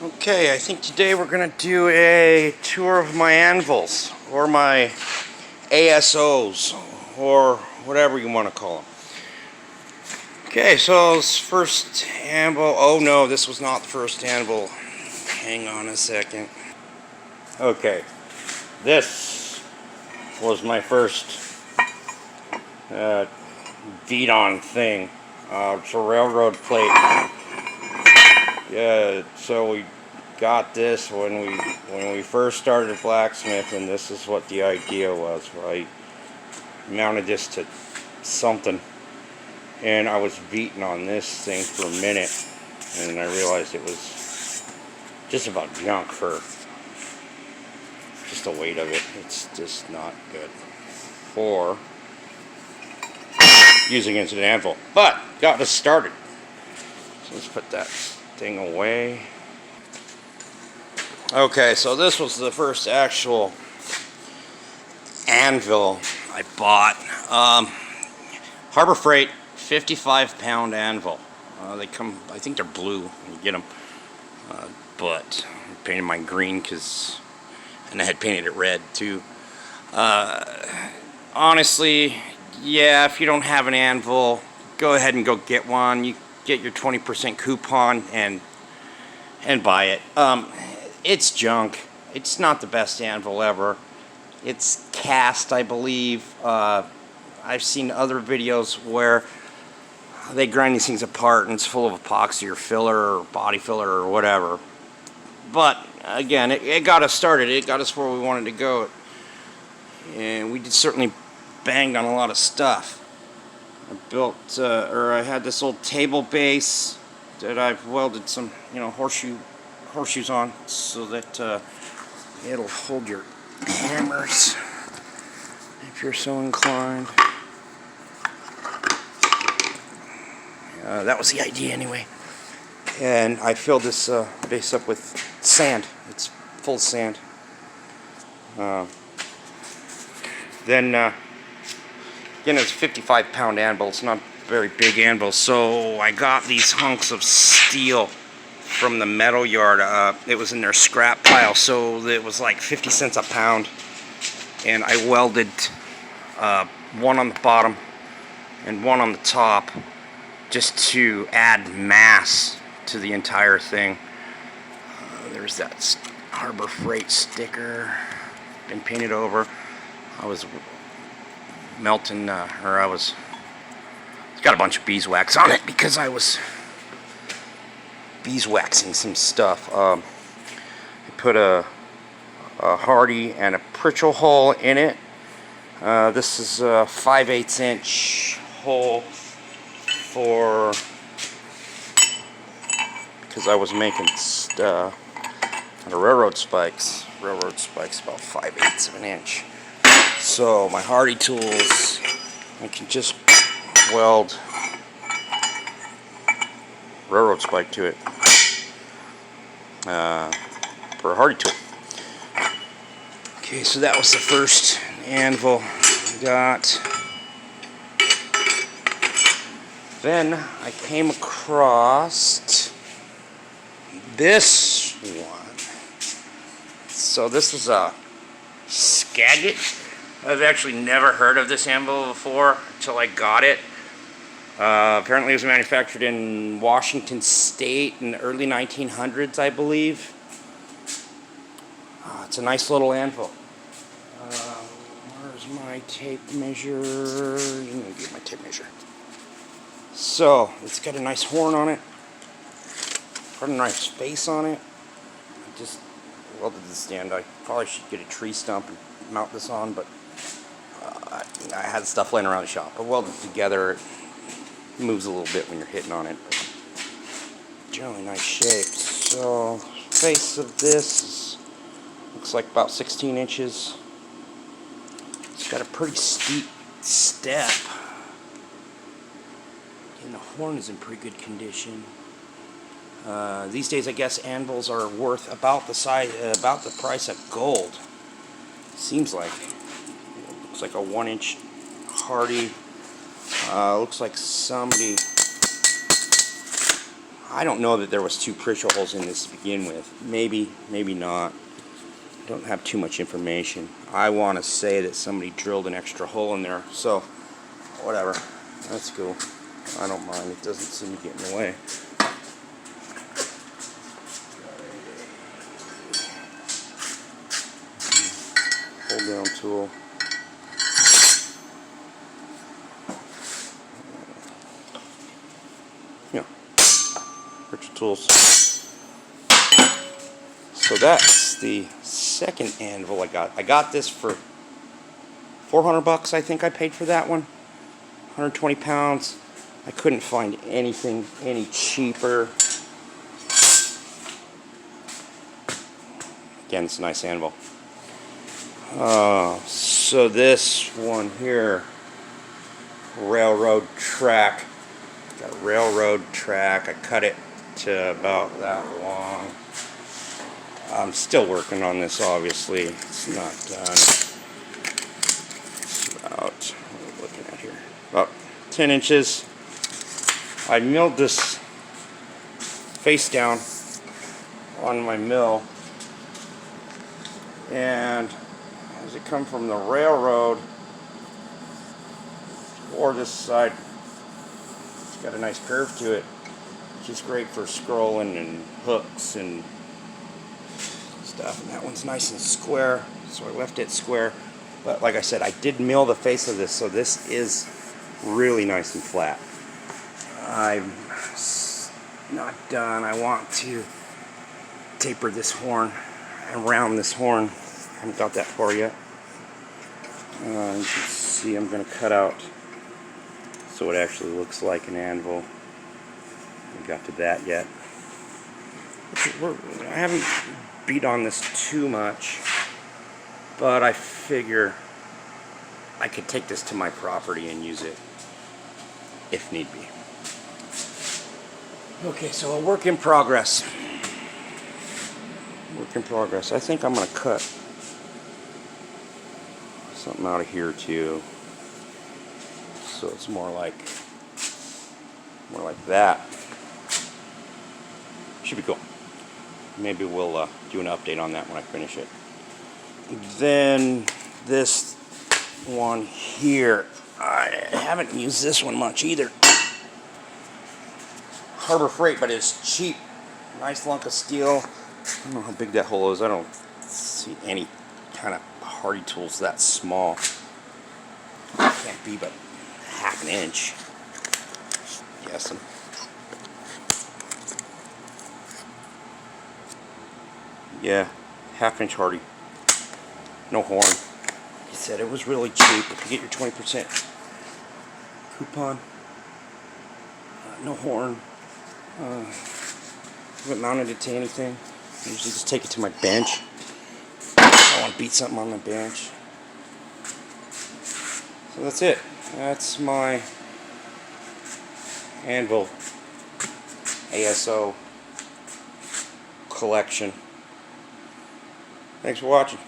Okay, I think today we're going to do a tour of my anvils, or my A.S.O.s, or whatever you want to call them. Okay, so this first anvil, oh no, this was not the first anvil. Hang on a second. Okay, this was my first beat-on thing. It's a railroad plate. Yeah, so we got this when we first started blacksmithing. This is what the idea was. I mounted this to something, and I was beating on this thing for a minute, and I realized it was just about junk for just the weight of it. It's just not good for using it as an anvil, but got us started. So let's put that thing away. Okay, so this was the first actual anvil I bought. Harbor Freight 55-pound anvil. They come, I think they're blue when you get them, but I painted mine green and I had painted it red too. Honestly, yeah, if you don't have an anvil, go ahead and go get one. You get your 20% coupon and buy it. It's junk. It's not the best anvil ever. It's cast, I believe. I've seen other videos where they grind these things apart and it's full of epoxy or filler or body filler or whatever. But again, it got us started. It got us where we wanted to go, and we certainly banged on a lot of stuff. I had this old table base that I've welded some, horseshoes on so that it'll hold your hammers if you're so inclined. That was the idea anyway. And I filled this base up with sand. It's full of sand. Again, it's a 55-pound anvil. It's not a very big anvil, so I got these hunks of steel from the metal yard. It was in their scrap pile, so it was like 50 cents a pound. And I welded one on the bottom and one on the top just to add mass to the entire thing. There's that Harbor Freight sticker been painted over. I was melting, it's got a bunch of beeswax on it because I was beeswaxing some stuff. I put a Hardy and a Pritchell hole in it. This is a 5/8 inch hole because I was making out of railroad spikes. Railroad spikes about 5/8 of an inch. So my Hardy tools, I can just weld railroad spike to it for a Hardy tool. Okay, so that was the first anvil I got. Then I came across this one. So this is a Skagit. I've actually never heard of this anvil before until I got it. Apparently it was manufactured in Washington State in the early 1900s, I believe. It's a nice little anvil. Where's my tape measure? Let me get my tape measure. So, it's got a nice horn on it. Got a nice face on it. I just welded the stand. I probably should get a tree stump and mount this on, but I had stuff laying around the shop. I welded it together. It moves a little bit when you're hitting on it, but generally nice shape. So, face of this looks like about 16 inches. It's got a pretty steep step, and the horn is in pretty good condition. These days, I guess anvils are worth about the price of gold. Seems like. Looks like a 1-inch Hardy. Looks like somebody I don't know that there was 2 pressure holes in this to begin with. Maybe, maybe not. I don't have too much information. I want to say that somebody drilled an extra hole in there, so whatever. That's cool. I don't mind. It doesn't seem to get in the way. Hold down tool. Yeah. Purchase tools. So that's the second anvil I got. I got this for $400, I think I paid for that one. 120 pounds. I couldn't find anything any cheaper. Again, it's a nice anvil. So this one here, railroad track. Got a railroad track. I cut it to about that long. I'm still working on this, obviously. It's not done. It's about, what are we looking at here? About 10 inches. I milled this face down on my mill, and as it come from the railroad or this side, it's got a nice curve to it, which is great for scrolling and hooks and stuff. And that one's nice and square, so I left it square. But like I said, I did mill the face of this, so this is really nice and flat. I'm not done. I want to taper this horn and round this horn. I haven't got that far yet. You can see I'm going to cut out so it actually looks like an anvil. I got to that yet. I haven't beat on this too much, but I figure I could take this to my property and use it if need be. Okay, so a work in progress. Work in progress. I think I'm going to cut something out of here too, so it's more like that. Should be cool. Maybe we'll do an update on that when I finish it. Then this one here, I haven't used this one much either. Harbor Freight, but it's cheap. Nice lunk of steel. I don't know how big that hole is. I don't see any kind of hardy tools that small. Can't be but half an inch. Guessing. Yeah, half-inch hardy. No horn. He said it was really cheap. If you get your 20% coupon. No horn. Haven't mounted it to anything. I usually just take it to my bench. I want to beat something on my bench. So that's it. That's my Anvil A.S.O. collection. Thanks for watching.